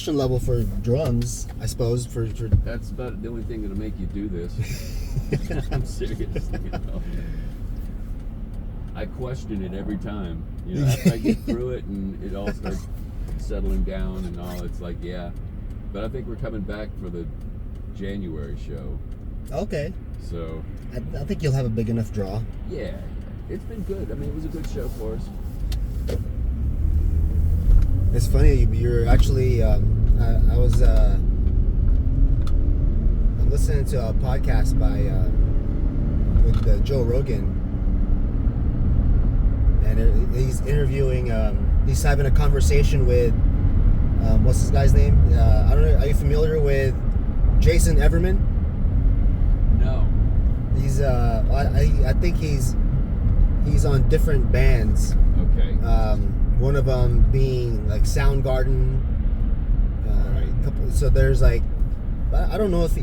level for drums, I suppose. For That's about the only thing that'll make you do this. I'm serious. You know? I question it every time. You know, after I get through it and it all starts settling down and all, it's like, yeah. But I think we're coming back for the January show. Okay. So I think you'll have a big enough draw. yeah, it's been good. I mean, it was a good show for us. It's funny, you're actually, I'm listening to a podcast with Joe Rogan, and he's interviewing, he's having a conversation with, what's this guy's name? I don't know, are you familiar with Jason Everman? No. He's, I think he's on different bands. Okay. One of them being like Soundgarden. Right. Couple. So there's like, I don't know if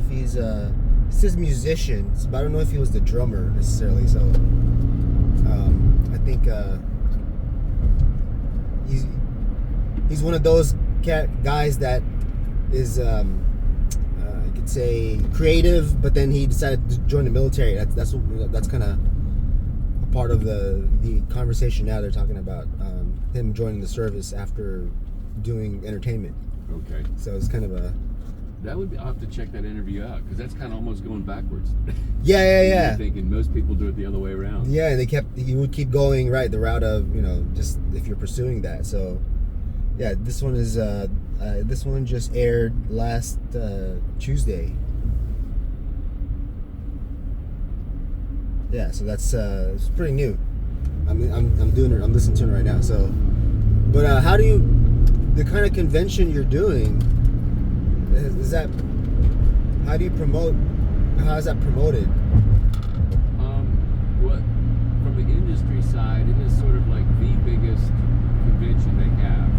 he's it says musician, but I don't know if he was the drummer necessarily. So I think he's one of those guys that is you could say creative, but then he decided to join the military. That's kind of part of the conversation now. They're talking about him joining the service after doing entertainment. Okay. So it's kind of a... I'll have to check that interview out, because that's kind of almost going backwards. Yeah. I'm thinking most people do it the other way around. Yeah, and he would keep going, right, the route of, just if you're pursuing that. So, yeah, this one just aired last Tuesday. Yeah, so that's it's pretty new. I'm doing it. I'm listening to it right now. So, but how do you, the kind of convention you're doing, is that, how do you promote? How is that promoted? What from the industry side, it is sort of like the biggest convention they have.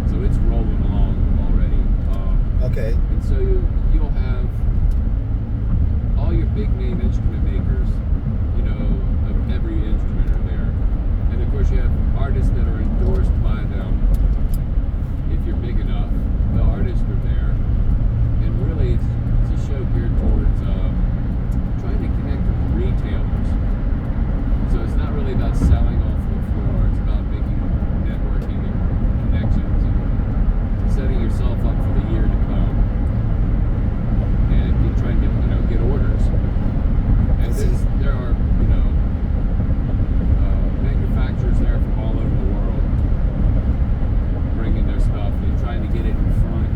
So it's rolling along already. Okay. And so you'll have all your big name instrument makers, of every instrument are there. And of course you have artists that are endorsed by them. If you're big enough, the artists are there. And really it's a show geared towards trying to connect with retailers. So it's not really about selling off the floor, it's about making networking and connections and setting yourself up for the year to come. And you're trying to get orders. And there are manufacturers there from all over the world bringing their stuff and trying to get it in front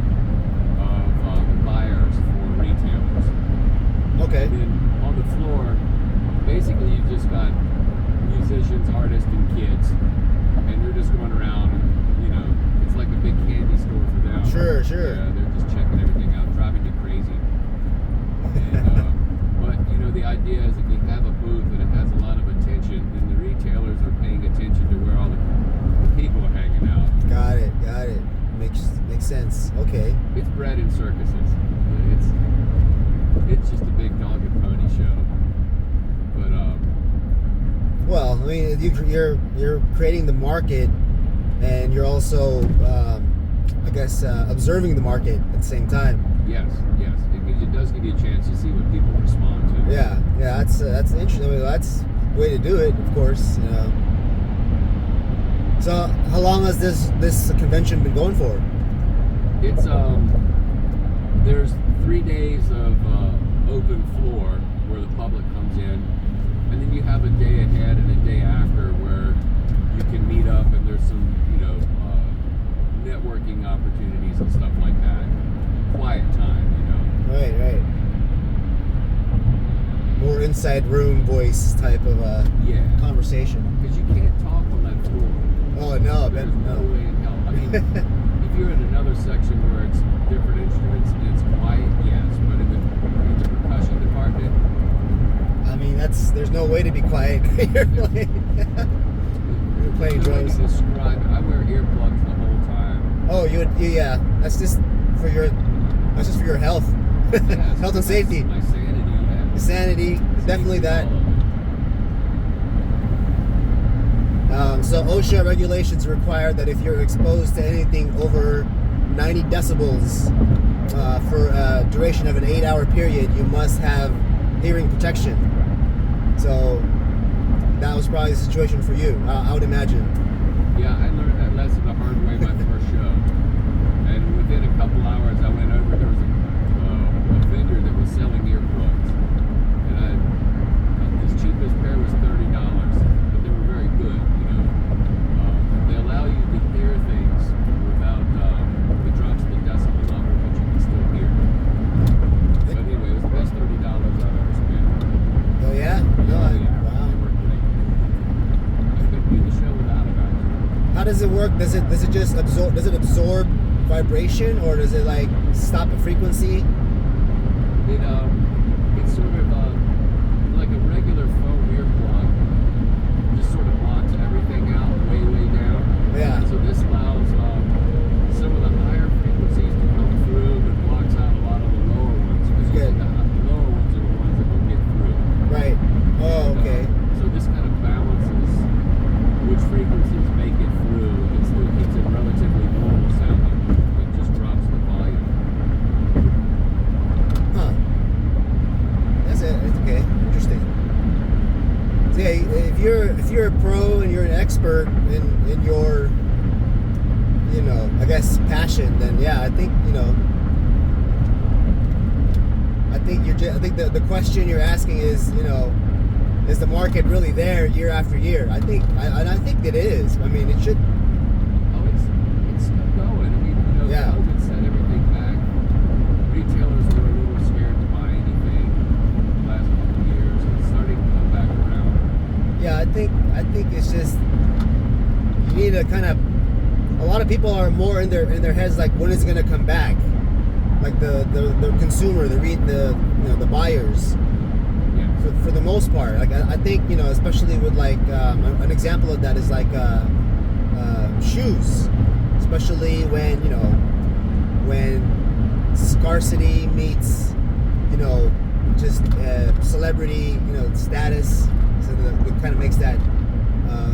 of the buyers for retailers. Okay. And then on the floor, basically you've just got musicians, artists, and kids, and they're just going around and, it's like a big candy store for them. Sure. Yeah, they're just checking everything out, driving you crazy. And, but the idea is if you have a booth and it has a lot of attention, then the retailers are paying attention to where all the people are hanging out. Got it. Makes sense. Okay. It's bread and circuses. It's just a big dog and pony show. But Well, I mean, you're creating the market, and you're also, I guess, observing the market at the same time. yes, it does give you a chance to see what people respond to. Yeah, that's interesting. I mean, that's the way to do it, of course. So, how long has this convention been going for? It's there's 3 days of open floor where the public comes in, and then you have a day ahead and a day after where you can meet up, and there's some networking opportunities and stuff like that. Quiet time, Right. More inside room voice type of conversation. Because you can't talk on that floor. Oh no, There's no way in hell. I mean, if you're in another section where it's different instruments and it's quiet, yes. But in the percussion department, I mean, there's no way to be quiet. You're playing drums. Describe it. I wear earplugs the whole time. Oh, yeah. That's just for your health, Yes, health and safety. My sanity. Yeah. Sanity, definitely that. So OSHA regulations require that if you're exposed to anything over 90 decibels for a duration of an 8-hour period, you must have hearing protection. So that was probably the situation for you, I would imagine. Yeah, I learned that lesson the hard way my first show. And within a couple hours, I went over, there was a vendor that was selling earplugs. And his cheapest pair was $30, but they were very good, you know. They allow you to hear things without, it drops the decibel level, but you can still hear. But anyway, it was the best $30 I've ever spent. Oh yeah? No, Yeah, wow. they were great. I couldn't do the show without it, actually. How does it work? Does it just absorb? Does it absorb vibration, or does it like stop a frequency? It's sort of like a regular foam earplug. Just sort of blocks everything out way down. Yeah. So this allows some of the higher frequencies to come through, but blocks out a lot of the lower ones. Because Good. the lower ones are the ones that will get through. Right. Oh, okay. So this kind of balances which frequencies make it through. It still keeps it relatively normal sounding. It just drops the volume. Huh. That's it. It's okay. Interesting. So yeah, if you're a pro and you're an expert in your, you know, I guess passion, then yeah, I think, you know, I think the question you're asking is, you know, is the market really there year after year? I think it is. I mean, it should. Oh, it's still going. I mean, you know, Yeah. COVID set everything back. Retailers were a little scared to buy anything the last couple of years. It's starting to come back around. Yeah, I think it's just you need to kind of. A lot of people are more in their heads like, when is it gonna come back? Like the consumer, the buyers. Yeah. For the most part, like I think, you know, especially with like an example of that is like shoes, especially when, you know, when scarcity meets, you know, just celebrity, you know, status. So it kind of makes that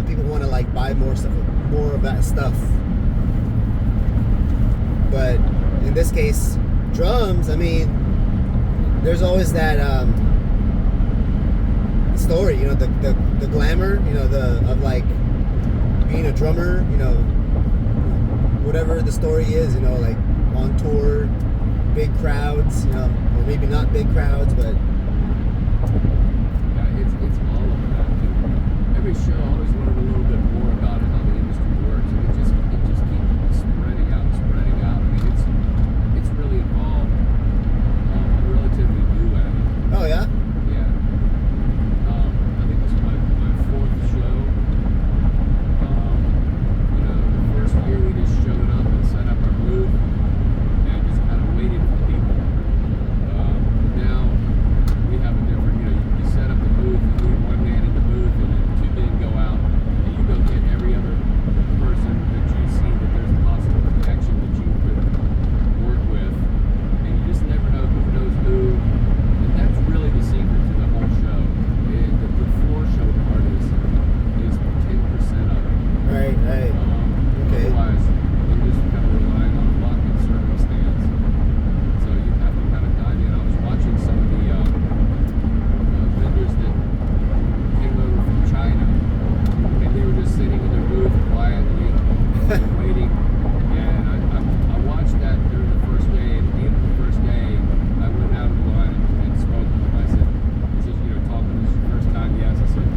people want to like buy more of that stuff. But in this case, drums. I mean, there's always that story, you know, the glamour, you know, of like being a drummer, you know, whatever the story is, you know, like on tour, big crowds, you know, or maybe not big crowds, but Yeah, it's all of that. And every show I always learn a little bit more about it, how the industry works, and it just keeps spreading out. I mean, it's really involved. I'm relatively new at it. oh yeah, Yeah. I think this is my fourth show. You know, the first year we just showed up and set up our booth and just kind of waited for people. Now we have a different, you know, you set up the booth, you leave one man in the booth, and then two men go out, and you go get every other person that you see that there's a possible connection that you could work with, and you just never know who knows who. And that's really the secret to the whole show. The floor show part is 10% of it. right. Okay. Otherwise, you're just kind of relying on luck and circumstance. So you have to kind of dive in. I was watching some of the vendors that came over from China, and they were just sitting in their booth quietly and waiting. And I watched that during the first day. And at the end of the first day, I went out of the line and spoke to them. I said, "This is, you know, talking. This is your first time?" Yes. I said,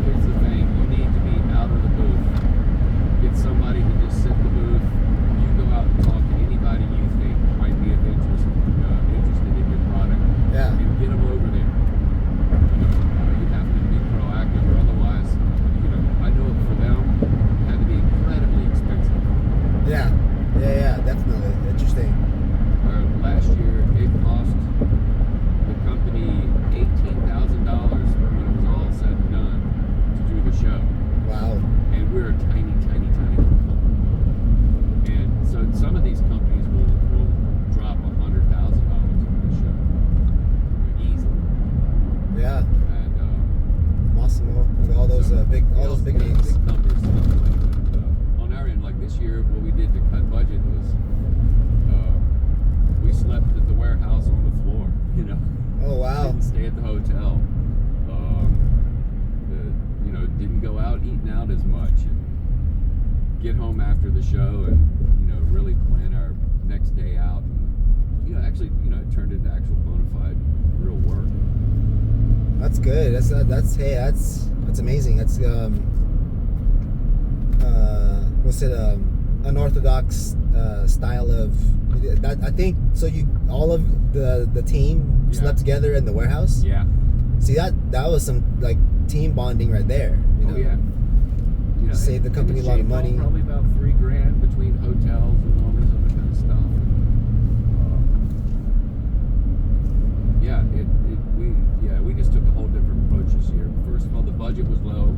"Here's the thing. You need to be out of the booth. Get somebody to just sit in the booth. You go out and talk to anybody you think might be of interest, interested in your product, Yeah. and get them over there. You know, you have to be proactive, or otherwise, you know, I know for them, it had to be incredibly expensive. Yeah, definitely interesting. Last year, it cost the company $18,000 when it was all said and done to do the show. Wow. And we're a tiny little company. And so some of these companies will drop $100,000 on the show easily. Yeah. And Massimo, all those big names. big numbers. But, on our end, like this year, what we did to cut budget was into actual bona fide real work. That's good. That's amazing. That's what's it unorthodox style of that. I think so. You all of the team slept together in the warehouse. Yeah. See that was some like team bonding right there. You know? Oh yeah. Save the company a lot of money. Probably about $3,000 between hotels and all this other kind of stuff. We just took a whole different approach this year. First of all, the budget was low,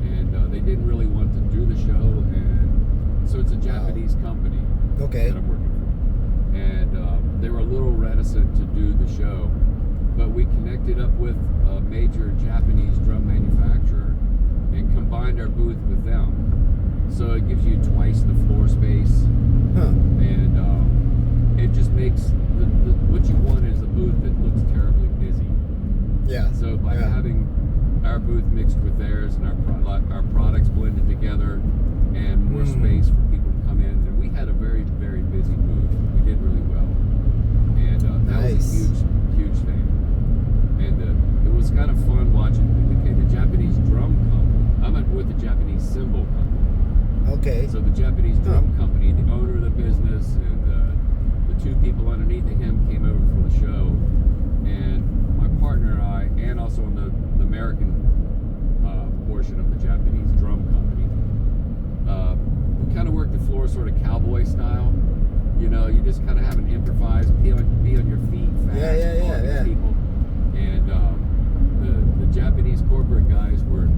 and they didn't really want to do the show, and so it's a Japanese company that I'm working for, and they were a little reticent to do the show, but we connected up with a major Japanese drum manufacturer and combined our booth with them. So it gives you twice the floor space, and it just makes what you want is a booth that looks terribly busy. Yeah. So by having our booth mixed with theirs and our products blended together and more space for people to come in, and we had a very, very busy booth. We did really well, and that was a huge thing. And it was kind of fun watching the Japanese drum company. I'm with the Japanese cymbal company. Okay. So the Japanese drum company, the owner of the business, and the two people underneath of him came over for the show, and my partner and I, and also on the American portion of the Japanese drum company, we kind of worked the floor sort of cowboy style. You know, you just kind of have an improvise, be on your feet, fast, people. And the Japanese corporate guys were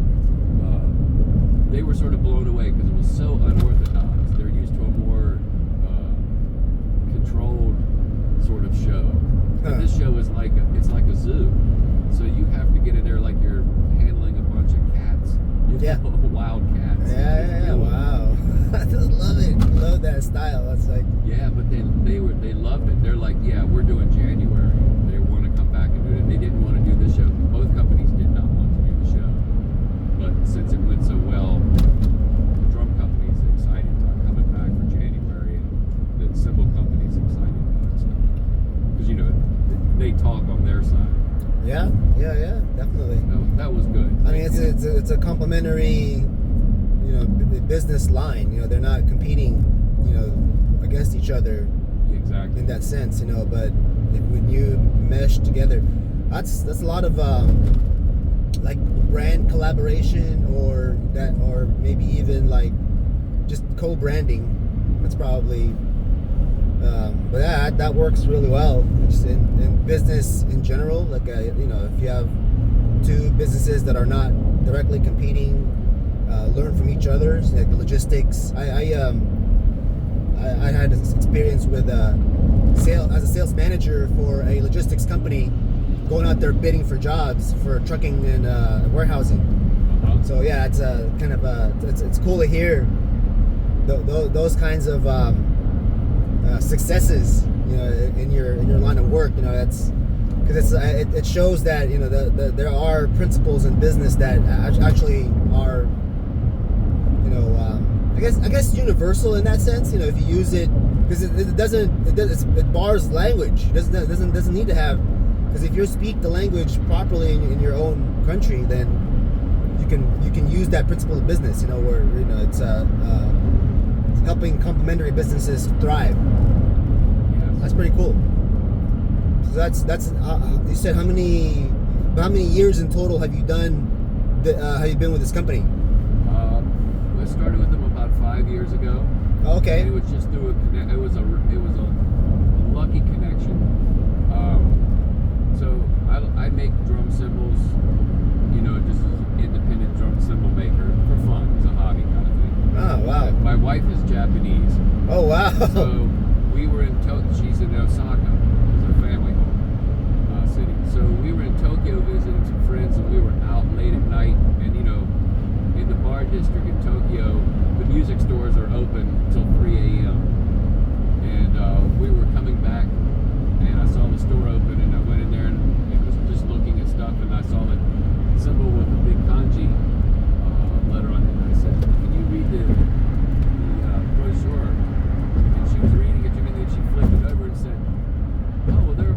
they were sort of blown away because it was so unorthodox. They're used to a more controlled sort of show. And this show is like it's like a zoo. So you have to get in there like you're handling a bunch of cats. Wild cats. Yeah. Wow. I just love it. Love that style. That's like. Yeah, but they loved it. They're like, yeah, we're doing January. They want to come back and do it. They didn't want to do the show. Both companies did not want to do the show. But since it went so well, the drum company's excited about coming back for January, and the cymbal company's excited about the stuff. Because, they talk on their side. Yeah, definitely. That was good. I mean, it's a complementary, business line. They're not competing, against each other. Exactly. In that sense, but when you mesh together, that's a lot of like brand collaboration or maybe even like just co-branding. That's probably. But that works really well just in business in general. Like if you have two businesses that are not directly competing, learn from each other. Like the logistics. I had this experience with as a sales manager for a logistics company, going out there bidding for jobs for trucking and warehousing. So yeah, it's kind of it's cool to hear those kinds of successes, in your line of work. That's because it shows that there are principles in business that actually are I guess universal in that sense. If you use it, because it bars language. It doesn't need to have, because if you speak the language properly in your own country, then you can use that principle of business. Where it's helping complementary businesses thrive. That's pretty cool. So that's you said how many years in total have you done? Have you been with this company? I started with them about 5 years ago. Okay. And it was just through it was a lucky connection. So I make drum cymbals, just as an independent drum cymbal maker for fun, as a hobby kind of thing. Oh wow. My wife is Japanese. Oh wow. So we were in Tokyo. She's in Osaka, it's her family home city. So we were in Tokyo visiting some friends, and we were out late at night, and in the bar district in Tokyo, the music stores are open till 3 a.m. And we were coming back, and I saw the store open, and I went in there and was just looking at stuff, and I saw the symbol with the big kanji letter on it, and I said, "Can you read the brochure?" And she was reading it to me, and then she flipped it over and said, "Oh, well, they're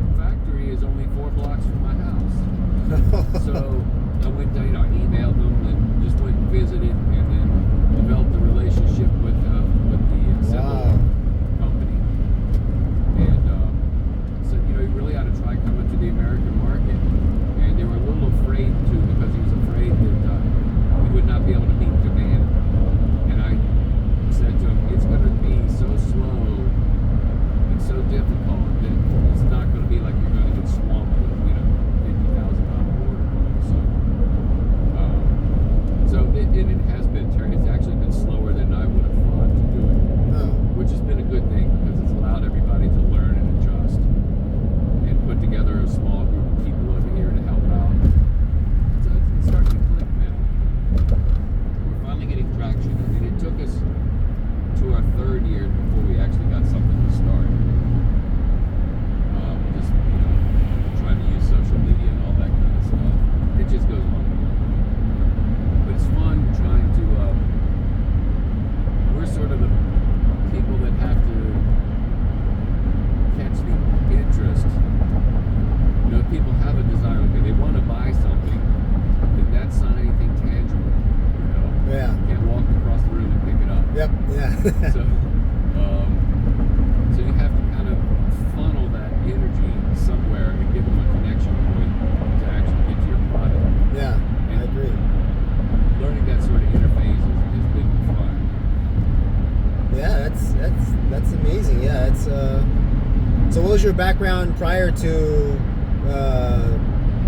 So what was your background prior to?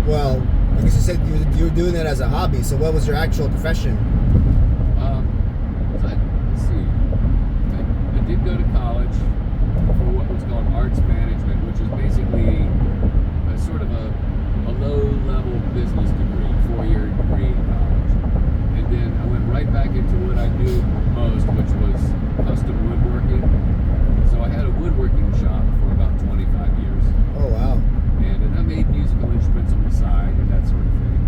Well, I guess you said you were doing that as a hobby. So what was your actual profession? Let's see. I did go to college for what was called arts management, which is basically a sort of a low-level business degree, 4-year degree in college. And then I went right back into what I do most, which was custom woodworking. So I had a woodworking shop for about 25 years. Oh, wow. And I made musical instruments on the side and that sort of thing.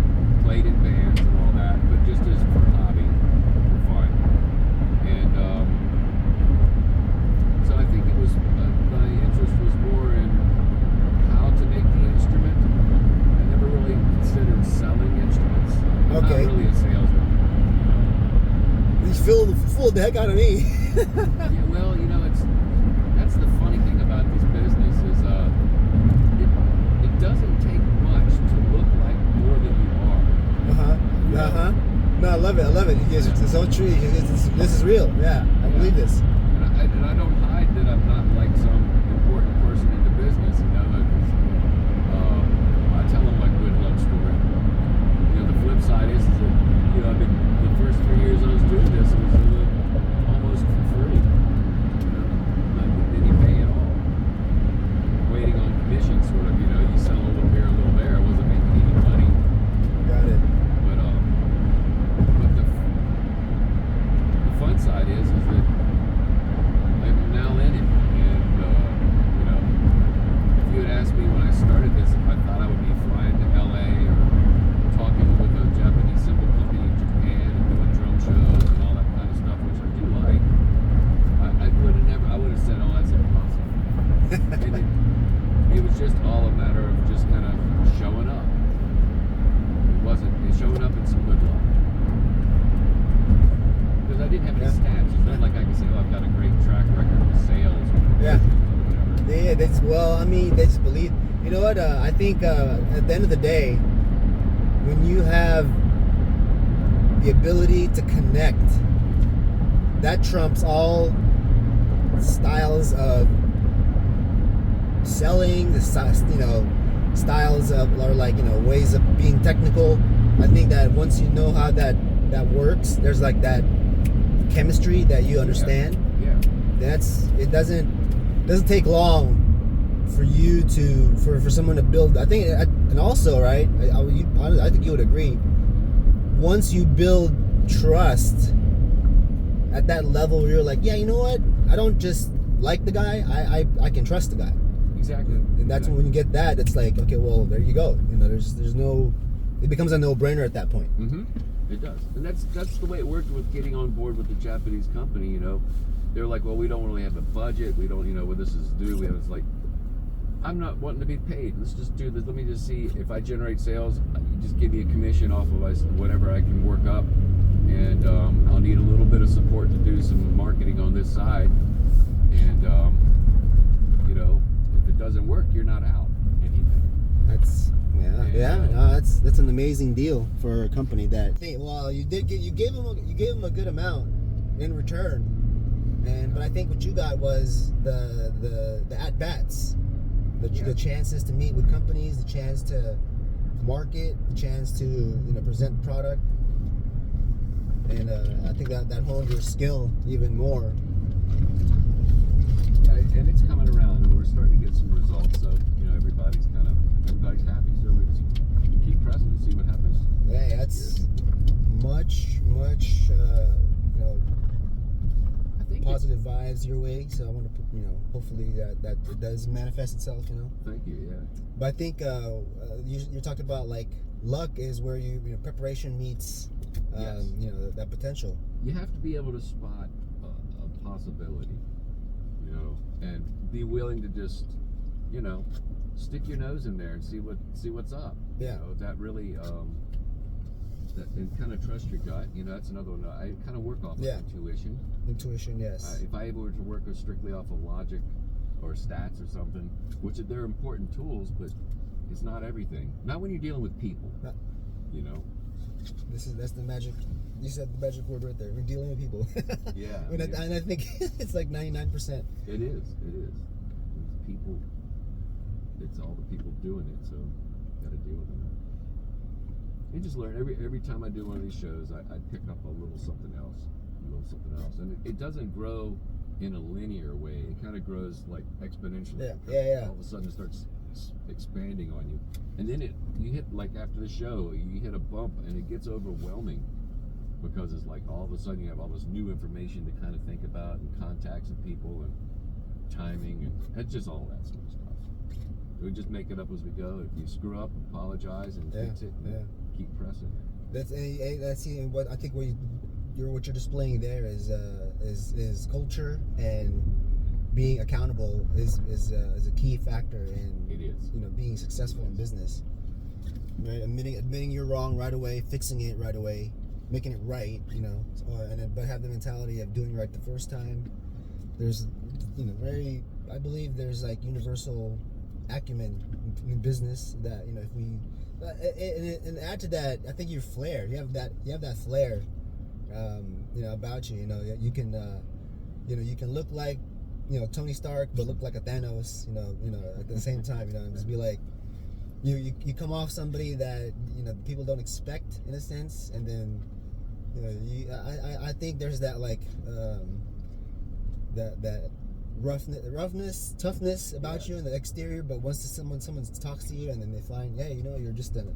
Played in bands and all that, but just as for a hobby, for fun. And so I think it was, my interest was more in how to make the instrument. I never really considered selling instruments. I'm Okay. not really a salesman. You fooled the heck out of me. Yeah, well, that's the funny thing about this business is it doesn't take much to look like more than you are. No, I love it. You guys, it's so true. This is real. Yeah, I believe this. And I don't hide that I'm not like some important person in the business. I tell them my good luck story. The flip side is that I've been the first 3 years I was doing this, it was almost for free. Not any pay at all. Waiting on commission, sort of. You sell a little here, a little there. I wasn't making any money. Got it. But the fun side is that I'm now in it. And if you had asked me when I started this if I thought I would be flying to LA or talking with a Japanese cymbal company in Japan and doing drum shows and all that kind of stuff, which I do like, I would have said, oh, that's impossible. And it was just all a matter of just kind of showing up. It's showing up in some good luck. Because I didn't have any stats. It's not like I can say, oh, I've got a great track record with sales or whatever. Yeah, they just believe. You know what? I think at the end of the day, when you have the ability to connect, that trumps all styles of selling, styles of, or ways of being technical. I think that once you know how that works, there's like that chemistry that you understand. Yeah. It doesn't take long for you for someone to build. I think, and also, right, I think you would agree, once you build trust at that level where you're like, yeah, you know what, I don't just like the guy, I can trust the guy. Exactly. And that's when you get that, it's like, okay, well, there you go. There's no, it becomes a no-brainer at that point. Mm-hmm. It does. And that's the way it worked with getting on board with the Japanese company. They're like, well, we don't really have a budget, we don't, what this is due. It's like, I'm not wanting to be paid. Let's just do this. Let me just see if I generate sales. You just give me a commission off of whatever I can work up, and I'll need a little bit of support to do some marketing on this side. And if it doesn't work, you're not out anything. That's that's an amazing deal for a company that. Well, you gave them a good amount in return, but I think what you got was the at bats. The chances to meet with companies, the chance to market, the chance to present product, and I think that honed your skill even more. Yeah, and it's coming around, and we're starting to get some results. So everybody's happy. So we just keep pressing and see what happens. Yeah, that's much I think positive vibes your way. So I want to hopefully that it does manifest itself. Thank you. Yeah. But I think you're talking about like luck is where preparation meets that potential. You have to be able to spot a possibility, and be willing to just stick your nose in there and see what's up. Yeah. That really and kind of trust your gut. That's another one. I kind of work off of intuition. Intuition, yes. If I were to work strictly off of logic or stats or something, which they're important tools, but it's not everything. Not when you're dealing with people. That's the magic. You said the magic word right there. We're dealing with people. Yeah. And I think it's like 99%. It is. people. It's all the people doing it, so got to deal with them. You just learn every time I do one of these shows, I pick up a little something else, and it doesn't grow in a linear way. It kind of grows like exponentially. Yeah. All of a sudden, it starts expanding on you, and then you hit, like, after the show, you hit a bump, and it gets overwhelming because it's like all of a sudden you have all this new information to kind of think about, and contacts and people and timing, and it's just all that sort of stuff. We just make it up as we go. If you screw up, apologize and fix it. And keep pressing. That's what I think. What you're displaying there is culture, and being accountable is a key factor in being successful in business. Right? Admitting you're wrong right away, fixing it right away, making it right. But have the mentality of doing right the first time. There's I believe there's like universal acumen in business that if we and add to that, I think your flair. You have that flair, about you. You can you can look like Tony Stark, but look like a Thanos. At the same time. Just be like you come off somebody that people don't expect in a sense, and then I think there's that like that roughness, toughness about you in the exterior, but once someone talks to you and then they find, you're just another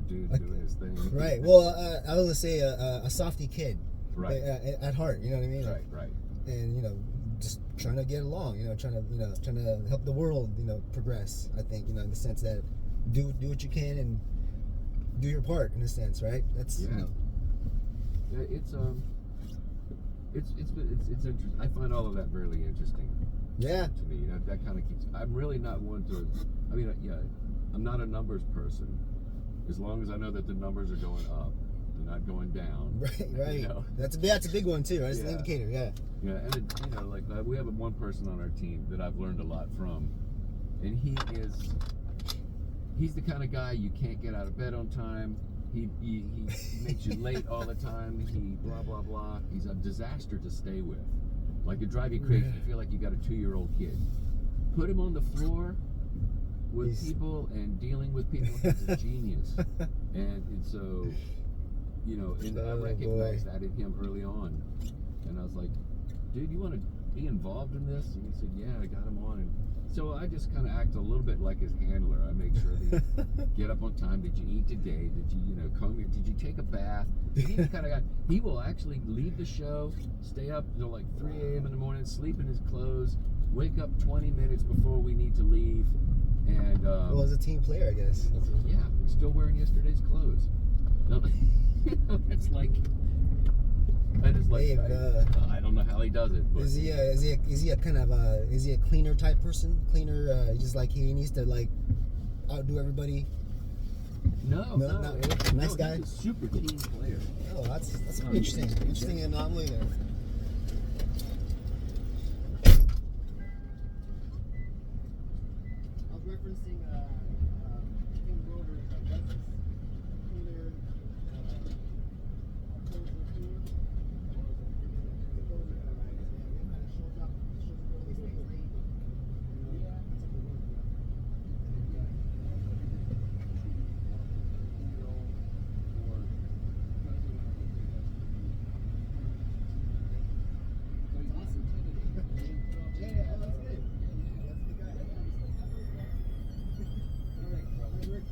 dude doing his thing. Right. Well, I was gonna say a softy kid. Right. At heart, you know what I mean? Right. And just trying to get along, trying to help the world, progress. I think, in the sense that do what you can and do your part in a sense, right? That's It's interesting. I find all of that really interesting. Yeah. To me, that kind of keeps. I'm really not one to. I mean, I'm not a numbers person. As long as I know that the numbers are going up, they're not going down. Right. That's a big one too. Right? It's an indicator. Yeah. Yeah, and like we have one person on our team that I've learned a lot from, and he's the kind of guy you can't get out of bed on time. He makes you late all the time. He blah blah blah. He's a disaster to stay with. Like, it drive you crazy. You feel like you got a 2-year-old kid. Put him on the floor with people and dealing with people. He's a genius. And so, and I recognized that in him early on. And I was like, dude, you want to be involved in this? And he said, yeah, I got him on. And so I just kind of act a little bit like his handler. I make sure that you get up on time. Did you eat today? Did you, comb your? Did you take a bath? He's the kind of guy. He will actually leave the show, stay up until like 3 a.m. in the morning, sleep in his clothes, wake up 20 minutes before we need to leave, and well, as a team player, I guess. Yeah, still wearing yesterday's clothes. It's like. I just like. I don't know how he does it. But is he a kind of is he a cleaner type person? Cleaner, just like he needs to like outdo everybody. No. Nice guy. He's a super team player. Oh, that's interesting. Interesting anomaly there. I was referencing King Rover's Justice. Cleaner.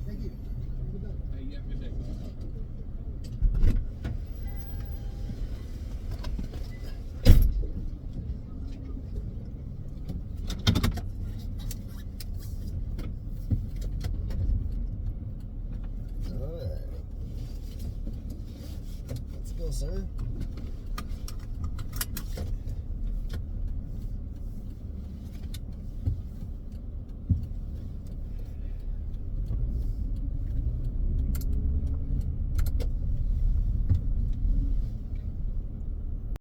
Thank you. Hey, you have a good day. All right. Let's go, sir.